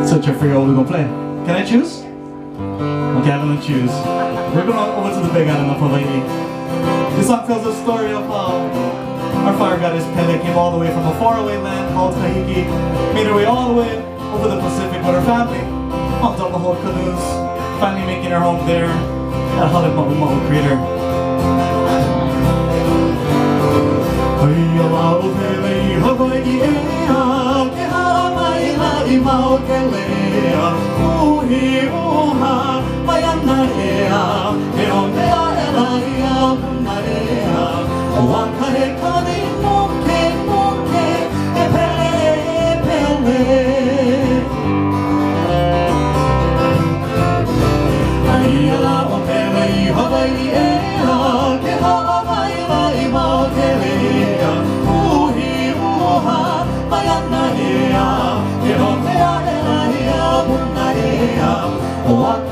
Search your free, what we're gonna play. Can I choose? Okay, I'm gonna choose. We're going over to the big island of Hawaii. This song tells the story of our fire goddess Pele came all the way from a faraway land called Kahiki, made her way all the way over the Pacific with her family, on top of whole canoes, finally making her home there at Halemaumau Crater. What